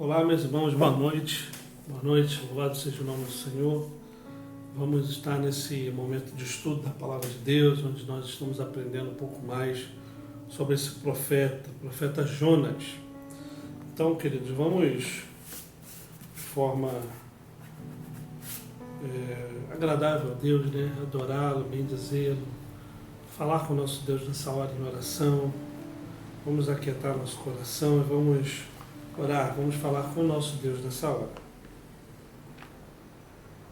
Olá, meus irmãos, boa noite. Boa noite, louvado seja o nome do Senhor. Vamos estar nesse momento de estudo da Palavra de Deus, onde nós estamos aprendendo um pouco mais sobre esse profeta Jonas. Então, queridos, vamos de forma agradável a Deus, né? Adorá-lo, bendizê-lo, falar com o nosso Deus nessa hora em oração. Vamos aquietar nosso coração e vamos orar, vamos falar com o nosso Deus nessa hora.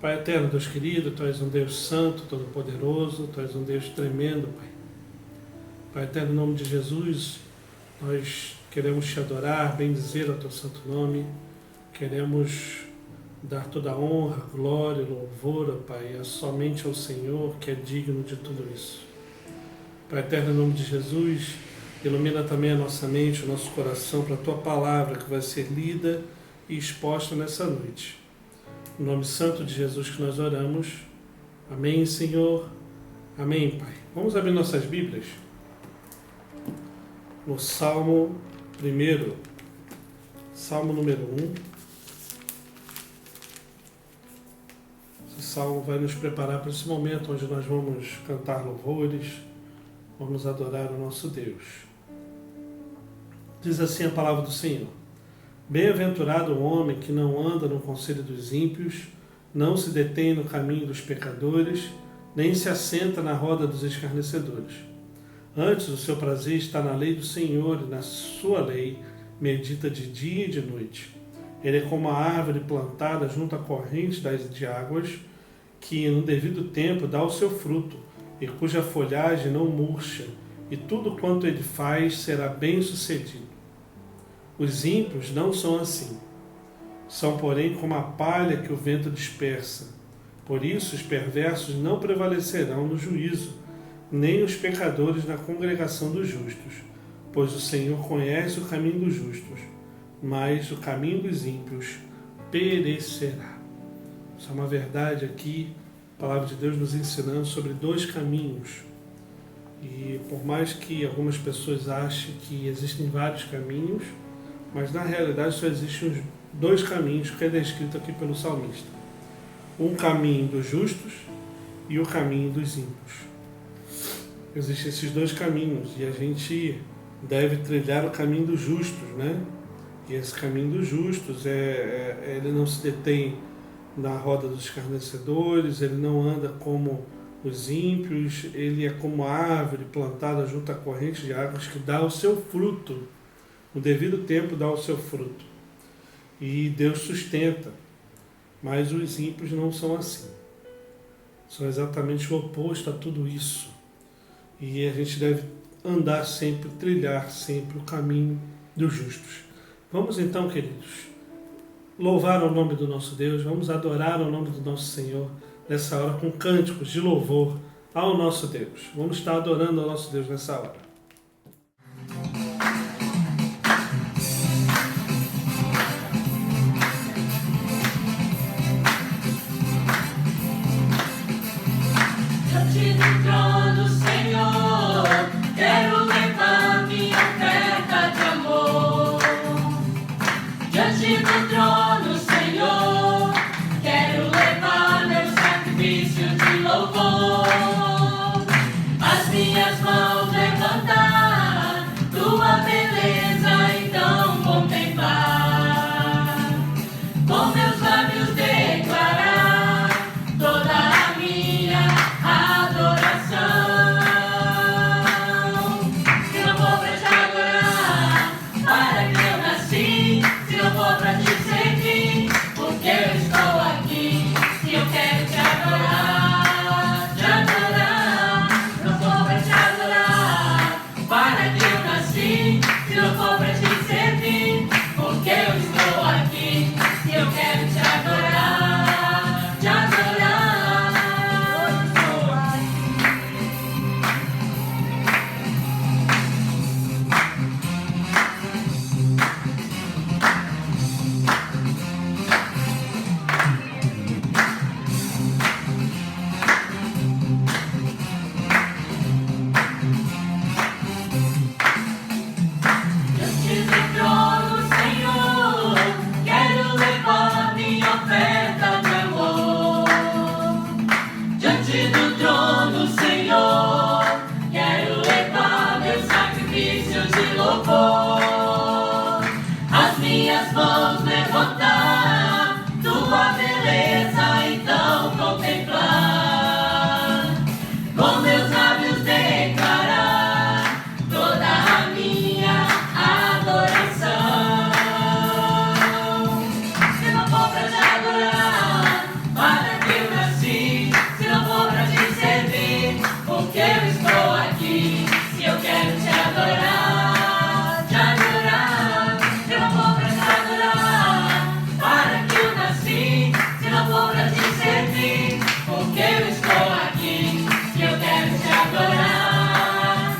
Pai eterno, Deus querido, Tu és um Deus santo, todo-poderoso, Tu és um Deus tremendo, Pai. Pai eterno, em nome de Jesus, nós queremos Te adorar, bendizer o Teu santo nome, queremos dar toda a honra, glória e louvor, ó Pai, somente ao Senhor, que é digno de tudo isso. Pai eterno, em nome de Jesus, ilumina também a nossa mente, o nosso coração para a Tua palavra que vai ser lida e exposta nessa noite. Em nome santo de Jesus que nós oramos. Amém, Senhor. Amém, Pai. Vamos abrir nossas Bíblias no Salmo 1, Salmo número 1. Esse salmo vai nos preparar para esse momento onde nós vamos cantar louvores, vamos adorar o nosso Deus. Diz assim a palavra do Senhor: Bem-aventurado o homem que não anda no conselho dos ímpios, não se detém no caminho dos pecadores, nem se assenta na roda dos escarnecedores. Antes, o seu prazer está na lei do Senhor, e na sua lei medita de dia e de noite. Ele é como a árvore plantada junto à corrente de águas, que no devido tempo dá o seu fruto, e cuja folhagem não murcha, e tudo quanto ele faz será bem sucedido. Os ímpios não são assim. São, porém, como a palha que o vento dispersa. Por isso, os perversos não prevalecerão no juízo, nem os pecadores na congregação dos justos. Pois o Senhor conhece o caminho dos justos, mas o caminho dos ímpios perecerá. Isso é uma verdade aqui, a palavra de Deus nos ensinando sobre dois caminhos. E por mais que algumas pessoas achem que existem vários caminhos, mas na realidade só existem dois caminhos que é descrito aqui pelo salmista. Um caminho dos justos e o caminho dos ímpios. Existem esses dois caminhos e a gente deve trilhar o caminho dos justos, né? E esse caminho dos justos ele não se detém na roda dos escarnecedores, ele não anda como os ímpios, ele é como a árvore plantada junto à corrente de águas que dá o seu fruto. No devido tempo dá o seu fruto. E Deus sustenta. Mas os ímpios não são assim. São exatamente o oposto a tudo isso. E a gente deve andar sempre, trilhar sempre o caminho dos justos. Vamos então, queridos, louvar o nome do nosso Deus, vamos adorar o nome do nosso Senhor nessa hora com cânticos de louvor ao nosso Deus. Vamos estar adorando ao nosso Deus nessa hora. Se não for pra te servir, minhas mãos levantar, tua beleza então contemplar, com meus lábios declarar toda a minha adoração. Se não for pra te adorar, para que eu nasci? Se não for pra te servir, por que eu estou aqui? Se eu quero te adorar, te adorar. Se não for pra te adorar, para que eu nasci? Se não for pra te servir, por que eu estou aqui? Se eu quero te adorar,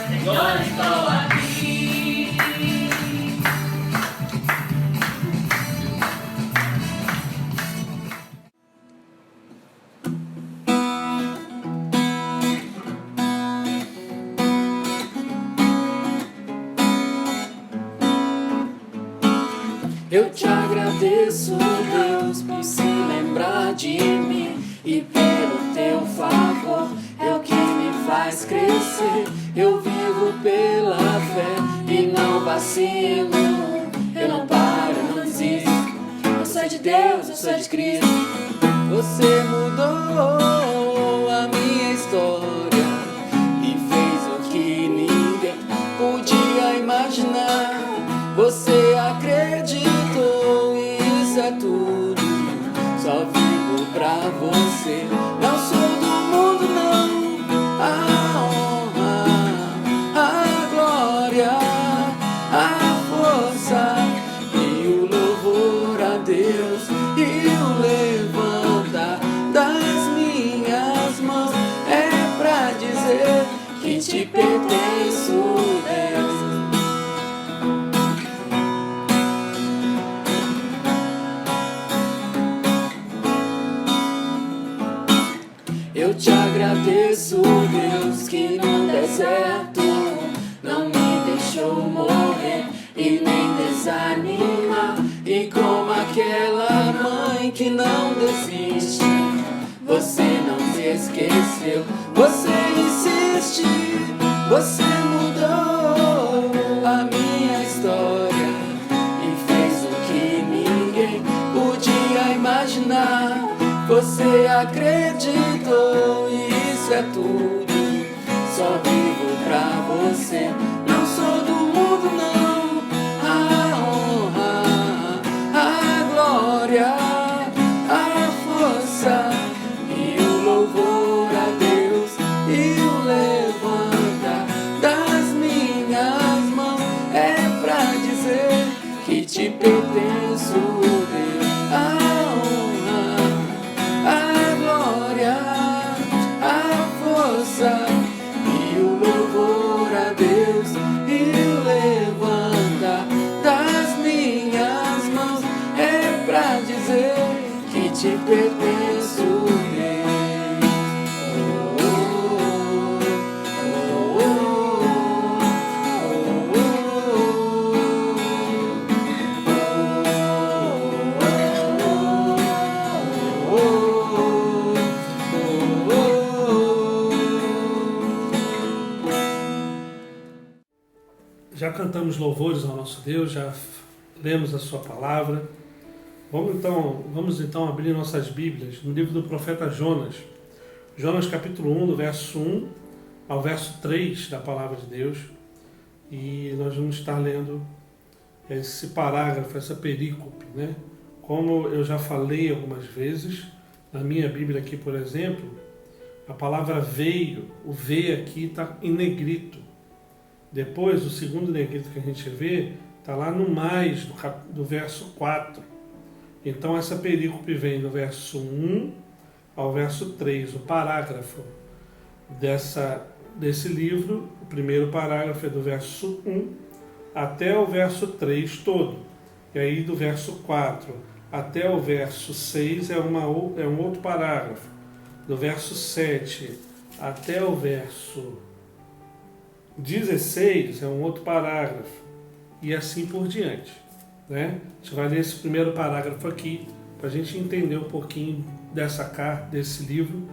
Senhor, estou aqui. Eu te agradeço, Deus, por se lembrar de mim e pelo teu favor é o que me faz crescer. Eu vivo pela fé e não vacilo, eu não paro, eu não desisto. Eu sou de Deus, eu sou de Cristo. Você mudou a minha história e fez o que ninguém podia imaginar. Você acreditou e isso é tudo. Só vivo pra você. Não sou do mundo, não. A honra, a glória, a força e o louvor a Deus e o levantar das minhas mãos é pra dizer que te pertenço, Deus. Eu te agradeço, Deus, que no deserto não me deixou morrer e nem desanimar. E como aquela mãe que não desiste, você não se esqueceu, você insiste, você mudou a minha história e fez o que ninguém podia imaginar. Você acreditou e isso é tudo. Só vivo pra você. Não sou do mundo, não. A honra, a glória, a força e o louvor a Deus e o levantar das minhas mãos é pra dizer que te pertenço, Deus. E o louvor a Deus e o levantar das minhas mãos é pra dizer que te pertenço, Deus. Já cantamos louvores ao nosso Deus, já lemos a sua palavra. Vamos então abrir nossas Bíblias no livro do profeta Jonas. Jonas capítulo 1, do verso 1 ao verso 3 da palavra de Deus. E nós vamos estar lendo esse parágrafo, essa perícope, né? Como eu já falei algumas vezes, na minha Bíblia aqui, por exemplo, a palavra veio, o V aqui está em negrito. Depois, o segundo negrito que a gente vê, está lá no mais, do verso 4. Então, essa perícope vem do verso 1 ao verso 3, o parágrafo desse livro. O primeiro parágrafo é do verso 1 até o verso 3 todo. E aí, do verso 4 até o verso 6 é um outro parágrafo. Do verso 7 até o verso 16 é um outro parágrafo, e assim por diante, né? A gente vai ler esse primeiro parágrafo aqui, para a gente entender um pouquinho dessa carta, desse livro,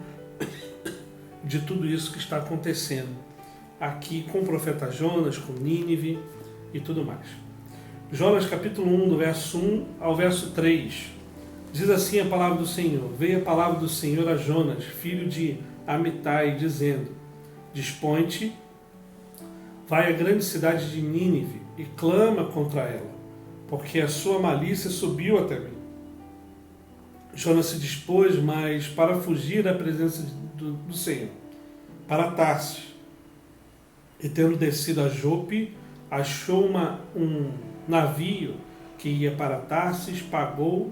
de tudo isso que está acontecendo aqui com o profeta Jonas, com Nínive e tudo mais. Jonas capítulo 1, do verso 1 ao verso 3. Diz assim a palavra do Senhor: Veio a palavra do Senhor a Jonas, filho de Amitai, dizendo: Dispõe-te, vai à grande cidade de Nínive e clama contra ela, porque a sua malícia subiu até mim. Jonas se dispôs, mas para fugir da presença do Senhor, para Tarsis. E tendo descido a Jope, achou um navio que ia para Tarsis, pagou,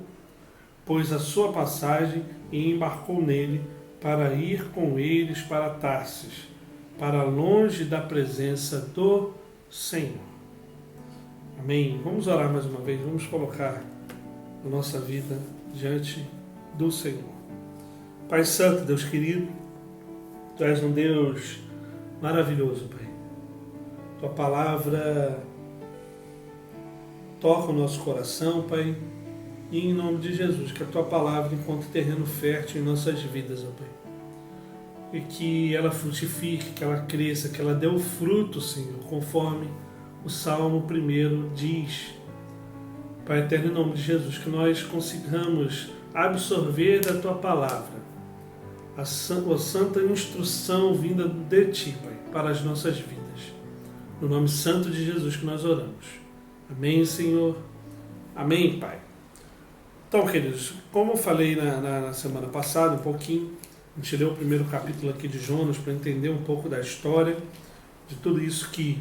pois a sua passagem, e embarcou nele para ir com eles para Tarsis, para longe da presença do Senhor. Amém. Vamos orar mais uma vez, vamos colocar a nossa vida diante do Senhor. Pai Santo, Deus querido, Tu és um Deus maravilhoso, Pai. Tua palavra toca o nosso coração, Pai, e em nome de Jesus, que a Tua palavra encontre terreno fértil em nossas vidas, ó Pai. E que ela frutifique, que ela cresça, que ela dê o fruto, Senhor, conforme o Salmo 1 diz. Pai eterno, em nome de Jesus, que nós consigamos absorver da Tua palavra a santa instrução vinda de Ti, Pai, para as nossas vidas. No nome santo de Jesus que nós oramos. Amém, Senhor. Amém, Pai. Então, queridos, como eu falei na semana passada, um pouquinho, a gente leu o primeiro capítulo aqui de Jonas para entender um pouco da história, de tudo isso que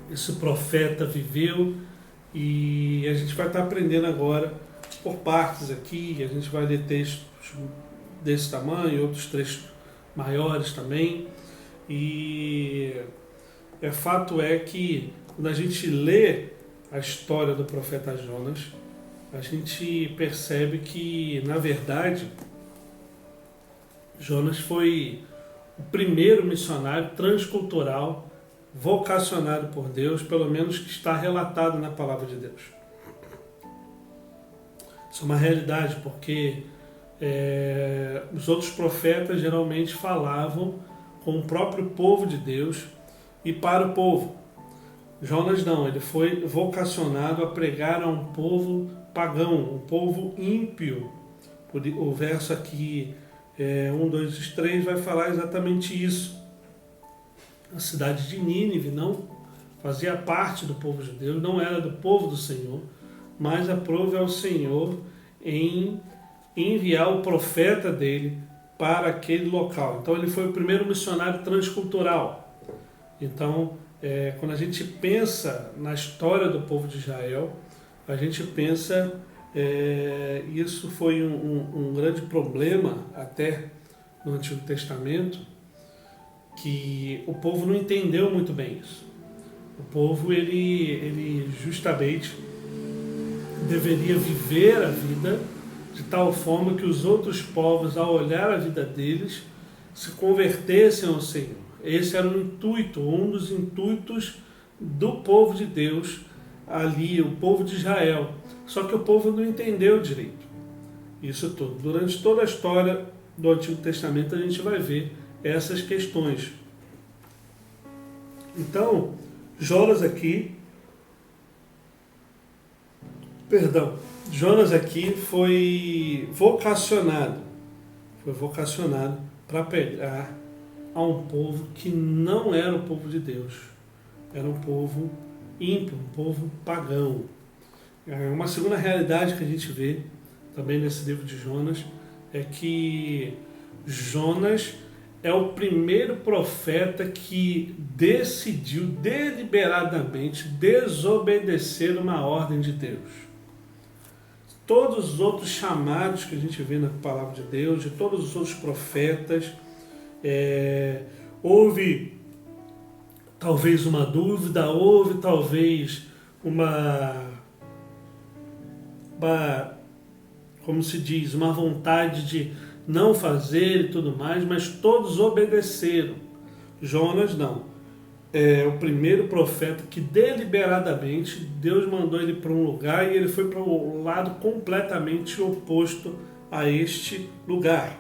esse profeta viveu, e a gente vai estar aprendendo agora por partes aqui. A gente vai ler textos desse tamanho, outros trechos maiores também, e fato é que quando a gente lê a história do profeta Jonas, a gente percebe que, na verdade, Jonas foi o primeiro missionário transcultural vocacionado por Deus, pelo menos que está relatado na palavra de Deus. Isso é uma realidade, porque os outros profetas geralmente falavam com o próprio povo de Deus e para o povo. Jonas não, ele foi vocacionado a pregar a um povo pagão, um povo ímpio. O verso aqui, 1, 2 e 3, vai falar exatamente isso. A cidade de Nínive não fazia parte do povo judeu, não era do povo do Senhor, mas aprove ao Senhor em enviar o profeta dele para aquele local. Então ele foi o primeiro missionário transcultural. Então, quando a gente pensa na história do povo de Israel, a gente pensa, isso foi um grande problema até no Antigo Testamento, que o povo não entendeu muito bem isso. O povo, ele justamente deveria viver a vida de tal forma que os outros povos, ao olhar a vida deles, se convertessem ao Senhor. Esse era o intuito, um dos intuitos do povo de Deus ali, o povo de Israel. Só que o povo não entendeu direito isso tudo. Durante toda a história do Antigo Testamento a gente vai ver essas questões. Então, Jonas aqui foi vocacionado para pegar a um povo que não era o povo de Deus, era um povo ímpio, um povo pagão. Uma segunda realidade que a gente vê também nesse livro de Jonas é que Jonas é o primeiro profeta que decidiu deliberadamente desobedecer uma ordem de Deus. Todos os outros chamados que a gente vê na palavra de Deus, de todos os outros profetas, houve talvez uma dúvida, houve talvez uma como se diz, uma vontade de não fazer e tudo mais, mas todos obedeceram. Jonas não. É o primeiro profeta que deliberadamente Deus mandou ele para um lugar e ele foi para um lado completamente oposto a este lugar.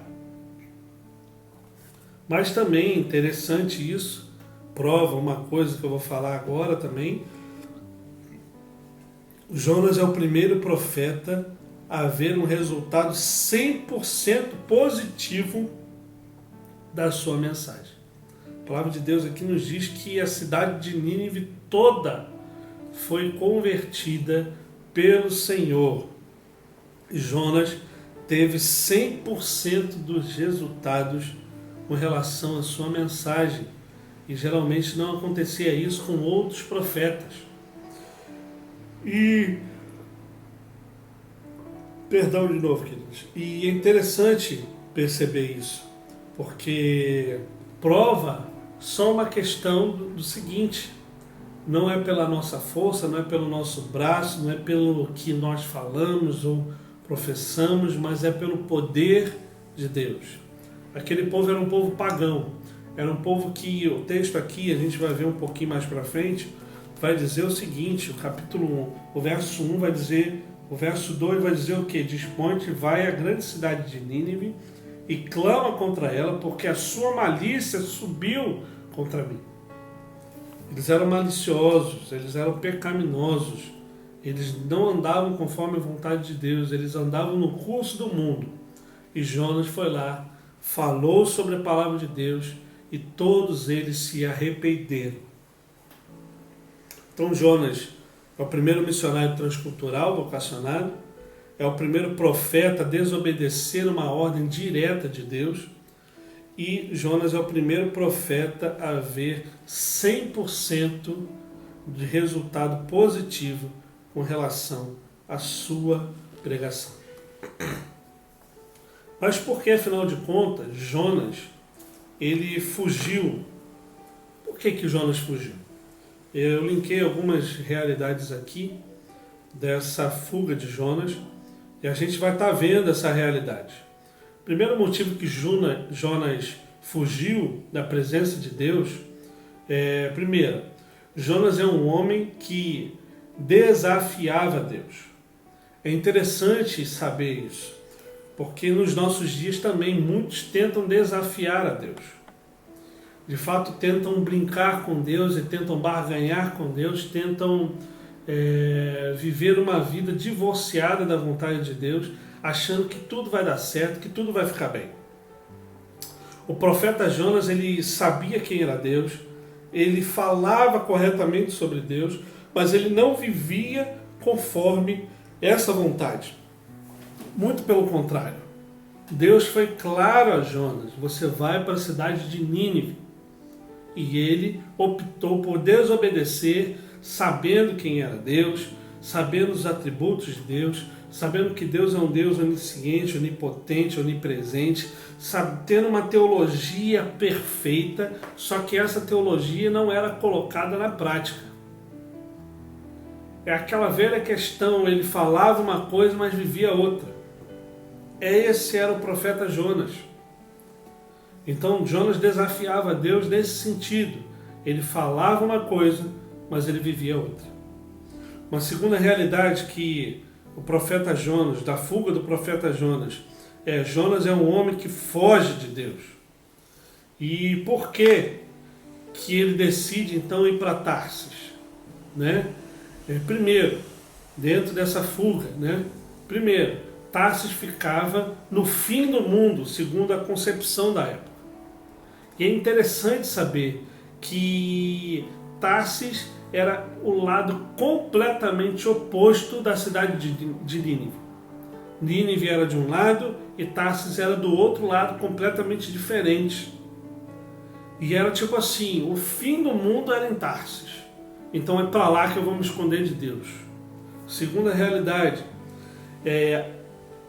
Mas também interessante isso, prova uma coisa que eu vou falar agora também, Jonas é o primeiro profeta a ver um resultado 100% positivo da sua mensagem. A palavra de Deus aqui nos diz que a cidade de Nínive toda foi convertida pelo Senhor. E Jonas teve 100% dos resultados com relação à sua mensagem. E geralmente não acontecia isso com outros profetas. Perdão de novo, queridos. E é interessante perceber isso, porque prova só uma questão do seguinte: não é pela nossa força, não é pelo nosso braço, não é pelo que nós falamos ou professamos, mas é pelo poder de Deus. Aquele povo era um povo pagão, era um povo que o texto aqui, a gente vai ver um pouquinho mais para frente, vai dizer o seguinte: o capítulo 1, o verso 1 vai dizer, o verso 2 vai dizer o quê? Dispõe-te, vai à grande cidade de Nínive e clama contra ela, porque a sua malícia subiu contra mim. Eles eram maliciosos, eles eram pecaminosos, eles não andavam conforme a vontade de Deus, eles andavam no curso do mundo. E Jonas foi lá, falou sobre a palavra de Deus e todos eles se arrependeram. Então Jonas é o primeiro missionário transcultural vocacionado, é o primeiro profeta a desobedecer uma ordem direta de Deus, e Jonas é o primeiro profeta a ver 100% de resultado positivo com relação à sua pregação. Mas por que, afinal de contas, Jonas ele fugiu? Por que Jonas fugiu? Eu linkei algumas realidades aqui dessa fuga de Jonas e a gente vai estar vendo essa realidade. O primeiro motivo que Jonas fugiu da presença de Deus primeiro, Jonas é um homem que desafiava Deus. É interessante saber isso, porque nos nossos dias também muitos tentam desafiar a Deus. De fato, tentam brincar com Deus e tentam barganhar com Deus, tentam viver uma vida divorciada da vontade de Deus, achando que tudo vai dar certo, que tudo vai ficar bem. O profeta Jonas, ele sabia quem era Deus, ele falava corretamente sobre Deus, mas ele não vivia conforme essa vontade. Muito pelo contrário. Deus foi claro a Jonas: você vai para a cidade de Nínive. E ele optou por desobedecer, sabendo quem era Deus, sabendo os atributos de Deus, sabendo que Deus é um Deus onisciente, onipotente, onipresente, tendo uma teologia perfeita, só que essa teologia não era colocada na prática. É aquela velha questão, ele falava uma coisa, mas vivia outra. Esse era o profeta Jonas. Então Jonas desafiava Deus nesse sentido. Ele falava uma coisa, mas ele vivia outra. Uma segunda realidade que o profeta Jonas, da fuga do profeta Jonas, Jonas é um homem que foge de Deus. E por que ele decide então ir para Tarsis? Primeiro, dentro dessa fuga, primeiro, Tarsis ficava no fim do mundo, segundo a concepção da época. E é interessante saber que Tarsis era o lado completamente oposto da cidade de Nínive. Nínive era de um lado e Tarsis era do outro lado, completamente diferente. E era tipo assim, o fim do mundo era em Tarsis. Então é para lá que eu vou me esconder de Deus. Segunda realidade,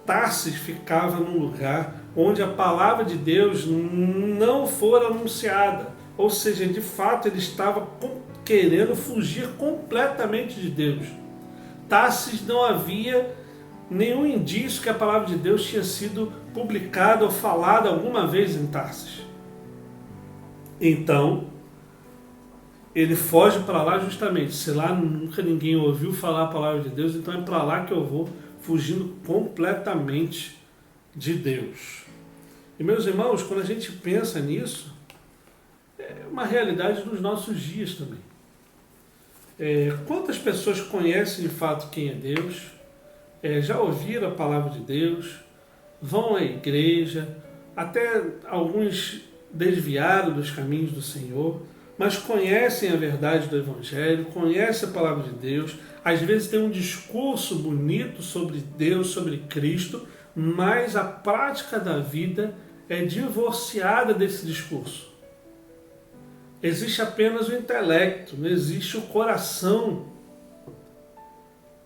Tarsis ficava num lugar onde a palavra de Deus não fora anunciada. Ou seja, de fato ele estava querendo fugir completamente de Deus. Tarsis não havia nenhum indício que a palavra de Deus tinha sido publicada ou falada alguma vez em Tarsis. Então, ele foge para lá justamente. Se lá nunca ninguém ouviu falar a palavra de Deus, então é para lá que eu vou, fugindo completamente de Deus. E meus irmãos, quando a gente pensa nisso, é uma realidade dos nossos dias também. Quantas pessoas conhecem de fato quem é Deus? Já ouviram a palavra de Deus? Vão à igreja? Até alguns desviaram dos caminhos do Senhor, mas conhecem a verdade do Evangelho, conhecem a palavra de Deus, às vezes tem um discurso bonito sobre Deus, sobre Cristo, mas a prática da vida é divorciada desse discurso. Existe apenas o intelecto, não existe o coração.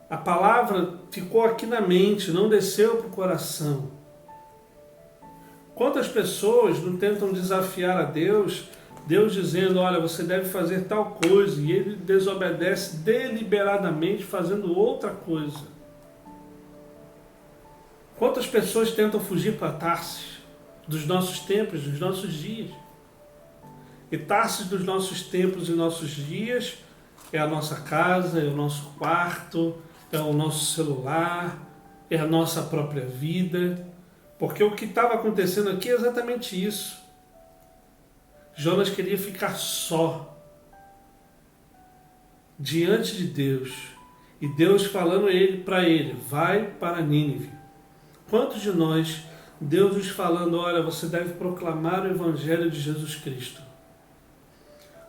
A palavra ficou aqui na mente, não desceu para o coração. Quantas pessoas não tentam desafiar a Deus, Deus dizendo, olha, você deve fazer tal coisa, e ele desobedece deliberadamente fazendo outra coisa. Quantas pessoas tentam fugir para Tarsis dos nossos tempos, dos nossos dias? E Tarsis dos nossos tempos e nossos dias é a nossa casa, é o nosso quarto, é o nosso celular, é a nossa própria vida. Porque o que estava acontecendo aqui é exatamente isso. Jonas queria ficar só diante de Deus. E Deus falando para ele, vai para Nínive. Quantos de nós, Deus nos falando, olha, você deve proclamar o Evangelho de Jesus Cristo.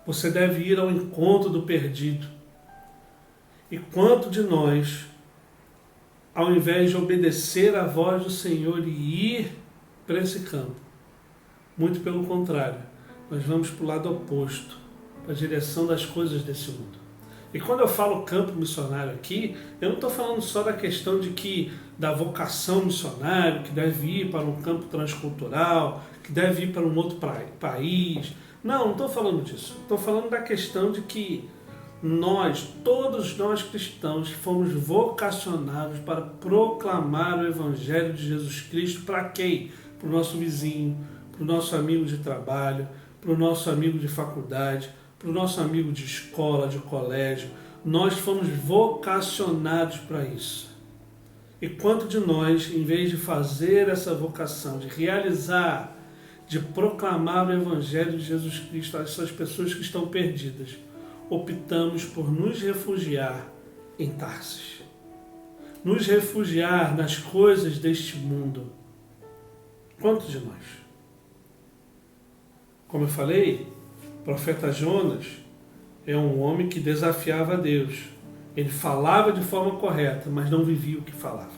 Você deve ir ao encontro do perdido. E quanto de nós, ao invés de obedecer à voz do Senhor e ir para esse campo, muito pelo contrário, nós vamos para o lado oposto, para a direção das coisas desse mundo. E quando eu falo campo missionário aqui, eu não estou falando só da questão da vocação missionária, que deve ir para um campo transcultural, que deve ir para um outro país. Não estou falando disso. Estou falando da questão de que todos nós cristãos, fomos vocacionados para proclamar o Evangelho de Jesus Cristo para quem? Para o nosso vizinho, para o nosso amigo de trabalho, para o nosso amigo de faculdade, para o nosso amigo de escola, de colégio. Nós fomos vocacionados para isso. E quanto de nós, em vez de fazer essa vocação, de realizar, de proclamar o Evangelho de Jesus Cristo a essas pessoas que estão perdidas, optamos por nos refugiar em Tarsis. Nos refugiar nas coisas deste mundo. Quantos de nós? Como eu falei, o profeta Jonas é um homem que desafiava a Deus. Ele falava de forma correta, mas não vivia o que falava.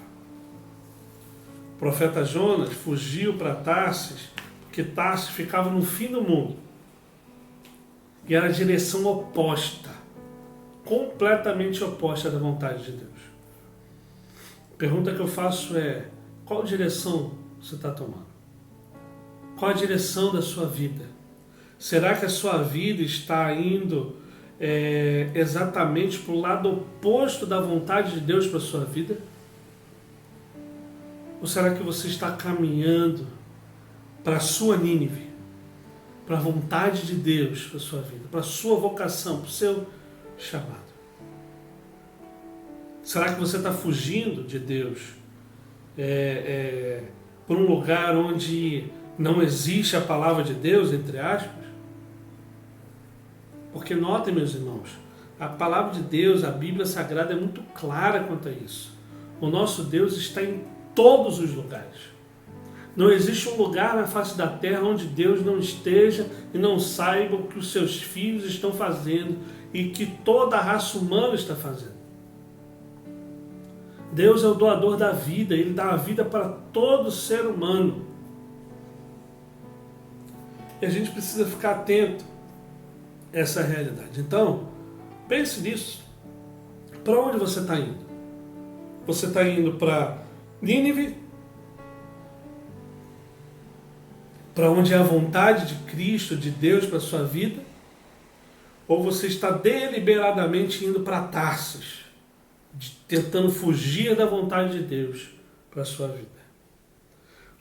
O profeta Jonas fugiu para Tarsis, porque Tarsis ficava no fim do mundo. E era a direção oposta, completamente oposta da vontade de Deus. A pergunta que eu faço é, qual direção você está tomando? Qual a direção da sua vida? Será que a sua vida está indo exatamente para o lado oposto da vontade de Deus para a sua vida? Ou será que você está caminhando para a sua Nínive? Para a vontade de Deus para a sua vida, para a sua vocação, para o seu chamado. Será que você está fugindo de Deus por um lugar onde não existe a palavra de Deus, entre aspas? Porque notem, meus irmãos, a palavra de Deus, a Bíblia Sagrada é muito clara quanto a isso. O nosso Deus está em todos os lugares. Não existe um lugar na face da terra onde Deus não esteja e não saiba o que os seus filhos estão fazendo e que toda a raça humana está fazendo. Deus é o doador da vida, Ele dá a vida para todo ser humano. E a gente precisa ficar atento a essa realidade. Então, pense nisso. Para onde você está indo? Você está indo para Nínive? Para onde é a vontade de Cristo, de Deus para a sua vida? Ou você está deliberadamente indo para Tarsis, tentando fugir da vontade de Deus para a sua vida?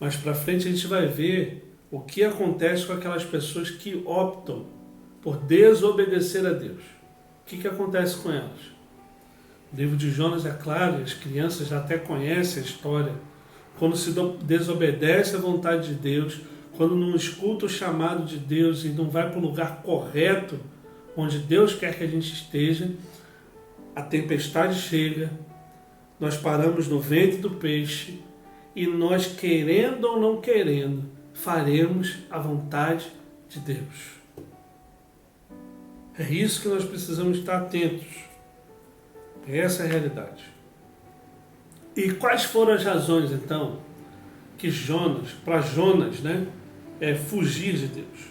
Mais para frente a gente vai ver o que acontece com aquelas pessoas que optam por desobedecer a Deus. O que acontece com elas? O livro de Jonas é claro, as crianças já até conhecem a história. Quando se desobedece à vontade de Deus, quando não escuta o chamado de Deus e não vai para o lugar correto, onde Deus quer que a gente esteja, a tempestade chega, nós paramos no ventre do peixe e nós, querendo ou não querendo, faremos a vontade de Deus. É isso que nós precisamos estar atentos. Essa é a realidade. E quais foram as razões, então, que Jonas, fugir de Deus?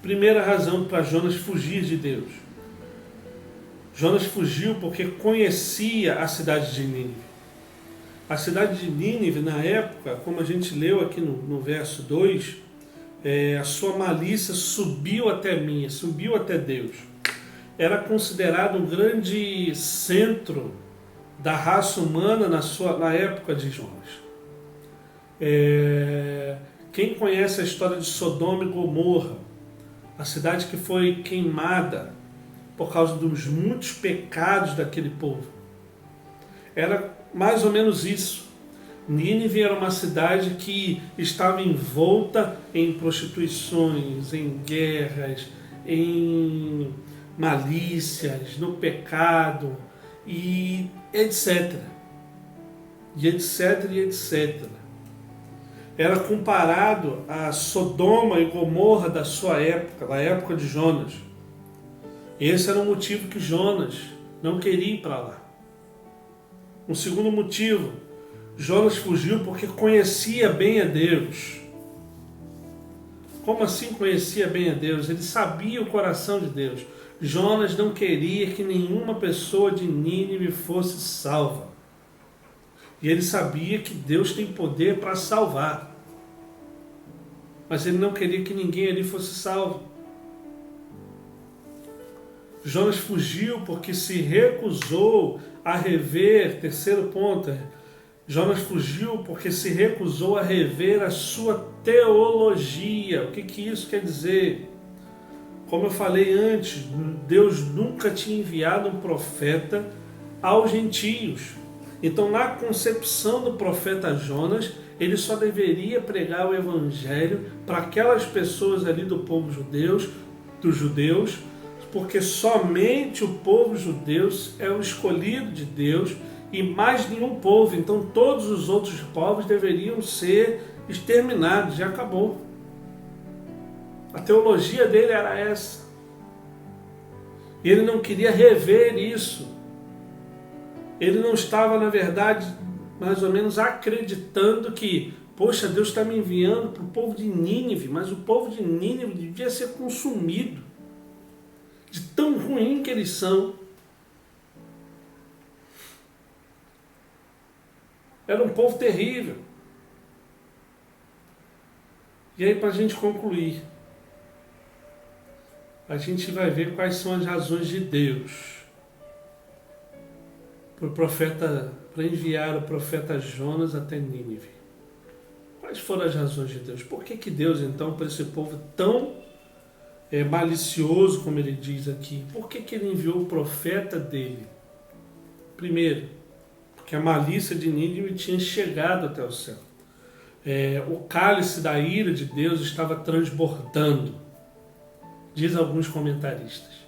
Primeira razão para Jonas fugir de Deus. Jonas fugiu porque conhecia a cidade de Nínive. A cidade de Nínive, na época, como a gente leu aqui no verso 2, a sua malícia subiu até Deus. Era considerado um grande centro da raça humana na época de Jonas. Quem conhece a história de Sodoma e Gomorra, a cidade que foi queimada por causa dos muitos pecados daquele povo, era mais ou menos isso. Nínive era uma cidade que estava envolta em prostituições, em guerras, em malícias, no pecado, e etc. E etc, e etc. Era comparado a Sodoma e Gomorra da sua época, da época de Jonas. Esse era o motivo que Jonas não queria ir para lá. Um segundo motivo, Jonas fugiu porque conhecia bem a Deus. Como assim conhecia bem a Deus? Ele sabia o coração de Deus. Jonas não queria que nenhuma pessoa de Nínive fosse salva. E ele sabia que Deus tem poder para salvar. Mas ele não queria que ninguém ali fosse salvo. Jonas fugiu porque se recusou a rever, terceiro ponto, Jonas fugiu porque se recusou a rever a sua teologia. O que isso quer dizer? Como eu falei antes, Deus nunca tinha enviado um profeta aos gentios. Então, na concepção do profeta Jonas, ele só deveria pregar o evangelho para aquelas pessoas ali do povo dos judeus, porque somente o povo judeu é o escolhido de Deus e mais nenhum povo. Então todos os outros povos deveriam ser exterminados, já acabou. A teologia dele era essa. Ele não queria rever isso. Ele não estava, na verdade, mais ou menos acreditando que, poxa, Deus está me enviando para o povo de Nínive, mas o povo de Nínive devia ser consumido, de tão ruim que eles são. Era um povo terrível. E aí, para a gente concluir, a gente vai ver quais são as razões de Deus para enviar o profeta Jonas até Nínive. Quais foram as razões de Deus? Por que Deus, então, para esse povo tão malicioso, como ele diz aqui, por que ele enviou o profeta dele? Primeiro, porque a malícia de Nínive tinha chegado até o céu. O cálice da ira de Deus estava transbordando, diz alguns comentaristas.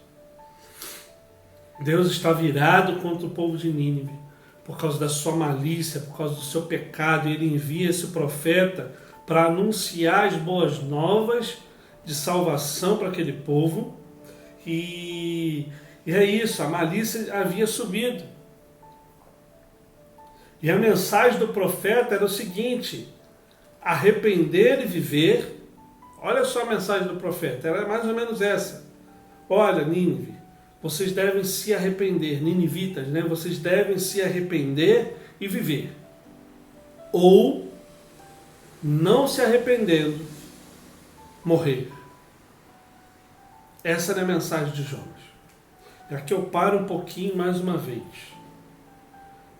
Deus estava irado contra o povo de Nínive por causa da sua malícia, por causa do seu pecado, e ele envia esse profeta para anunciar as boas novas de salvação para aquele povo. E é isso, a malícia havia subido. E a mensagem do profeta era o seguinte: arrepender e viver. Olha só a mensagem do profeta, era mais ou menos essa. Olha, Nínive, vocês devem se arrepender, ninivitas, né? Vocês devem se arrepender e viver. Ou, não se arrependendo, morrer. Essa era a mensagem de Jonas. E aqui eu paro um pouquinho mais uma vez.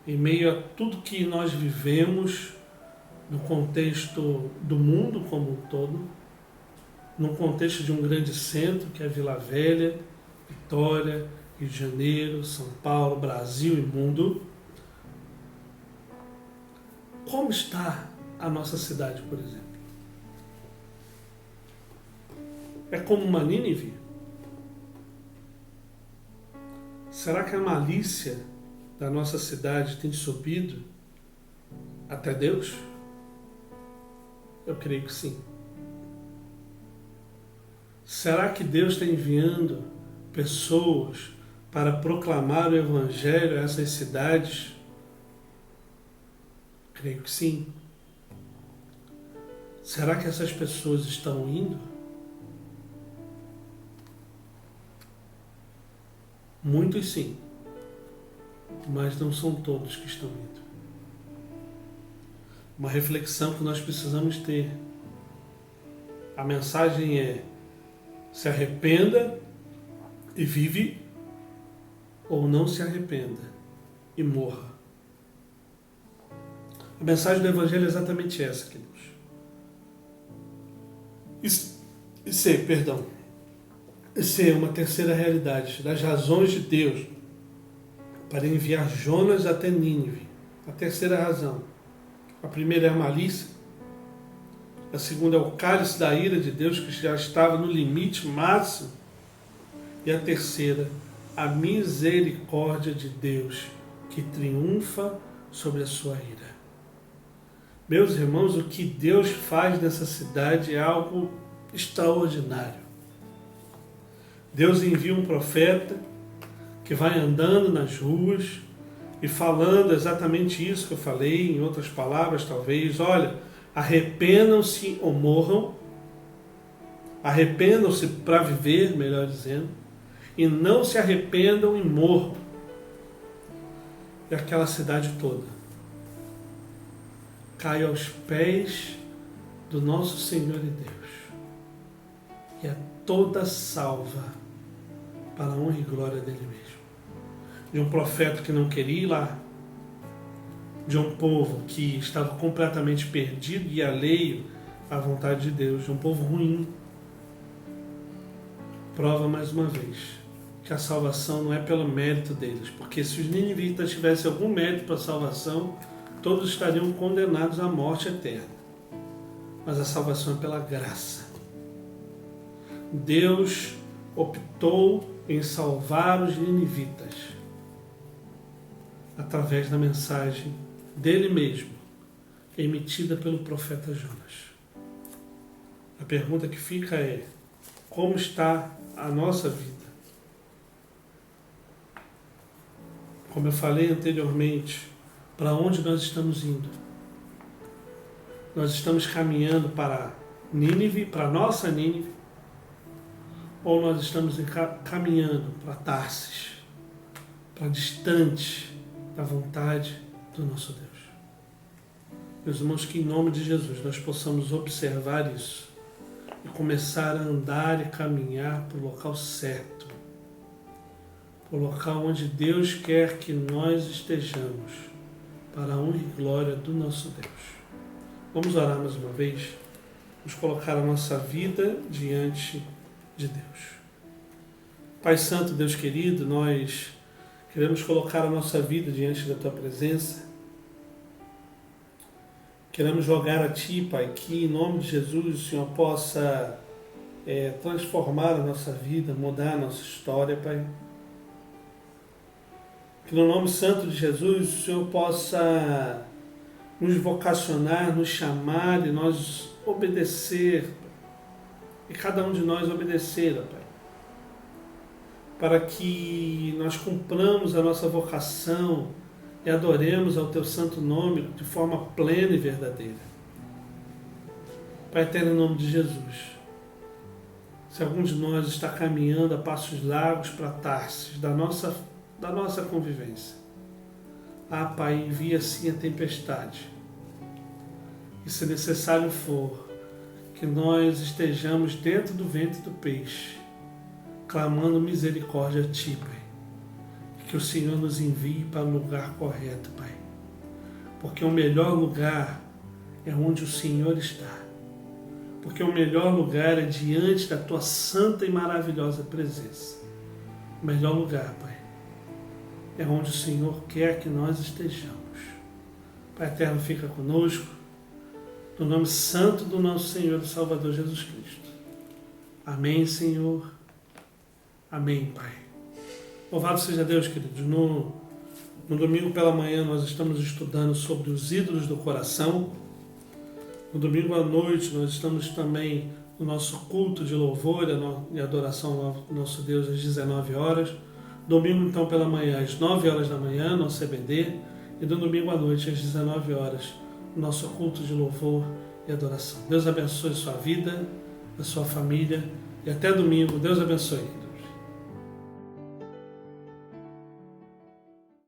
Em meio a tudo que nós vivemos, no contexto do mundo como um todo, no contexto de um grande centro, que é Vila Velha, Vitória, Rio de Janeiro, São Paulo, Brasil e mundo. Como está a nossa cidade, por exemplo? É como uma Nínive? Será que a malícia da nossa cidade tem subido até Deus? Eu creio que sim. Será que Deus está enviando pessoas para proclamar o Evangelho a essas cidades? Creio que sim. Será que essas pessoas estão indo? Muitos sim, mas não são todos que estão indo. Uma reflexão que nós precisamos ter. A mensagem é: se arrependa e vive, ou não se arrependa e morra. A mensagem do Evangelho é exatamente essa, queridos. Isso é uma terceira realidade das razões de Deus para enviar Jonas até Nínive. A terceira razão. A primeira é a malícia. A segunda é o cálice da ira de Deus, que já estava no limite máximo. E a terceira, a misericórdia de Deus, que triunfa sobre a sua ira. Meus irmãos, o que Deus faz nessa cidade é algo extraordinário. Deus envia um profeta que vai andando nas ruas e falando exatamente isso que eu falei, em outras palavras talvez: olha, arrependam-se ou morram, arrependam-se para viver, melhor dizendo, e não se arrependam e morram. E aquela cidade toda cai aos pés do nosso Senhor e Deus, e é toda salva para a honra e glória dele mesmo. De um profeta que não queria ir lá, de um povo que estava completamente perdido e alheio à vontade de Deus, de um povo ruim. Prova mais uma vez que a salvação não é pelo mérito deles, porque se os ninivitas tivessem algum mérito para a salvação, todos estariam condenados à morte eterna. Mas a salvação é pela graça. Deus optou em salvar os ninivitas através da mensagem dele mesmo, emitida pelo profeta Jonas. A pergunta que fica é: como está a nossa vida? Como eu falei anteriormente, para onde nós estamos indo? Nós estamos caminhando para Nínive, para a nossa Nínive, ou nós estamos caminhando para Tarsis, para distante da vontade do nosso Deus? Meus irmãos, que em nome de Jesus nós possamos observar isso e começar a andar e caminhar para o local certo, para o local onde Deus quer que nós estejamos, para a honra e glória do nosso Deus. Vamos orar mais uma vez, vamos colocar a nossa vida diante de Deus. Pai Santo, Deus querido, nós queremos colocar a nossa vida diante da Tua presença. Queremos rogar a Ti, Pai, que em nome de Jesus o Senhor possa transformar a nossa vida, mudar a nossa história, Pai. Que no nome santo de Jesus o Senhor possa nos vocacionar, nos chamar e nós obedecer, e cada um de nós obedecer, Pai, para que nós cumpramos a nossa vocação e adoremos ao Teu santo nome de forma plena e verdadeira. Pai eterno, em nome de Jesus, se algum de nós está caminhando a passos largos para Tarsis, da nossa convivência, Pai, envia sim a tempestade, e se necessário for, que nós estejamos dentro do ventre do peixe, clamando misericórdia a Ti, Pai. Que o Senhor nos envie para o lugar correto, Pai. Porque o melhor lugar é onde o Senhor está. Porque o melhor lugar é diante da Tua santa e maravilhosa presença. O melhor lugar, Pai, é onde o Senhor quer que nós estejamos. Pai eterno, fica conosco, no nome santo do nosso Senhor e Salvador Jesus Cristo. Amém, Senhor. Amém, Pai. Louvado seja Deus, queridos. No domingo pela manhã nós estamos estudando sobre os ídolos do coração. No domingo à noite nós estamos também no nosso culto de louvor e adoração ao nosso Deus às 19 horas. Domingo então pela manhã às 9 horas da manhã, nosso EBD. E no domingo à noite às 19 horas, nosso culto de louvor e adoração. Deus abençoe sua vida, a sua família e até domingo. Deus abençoe.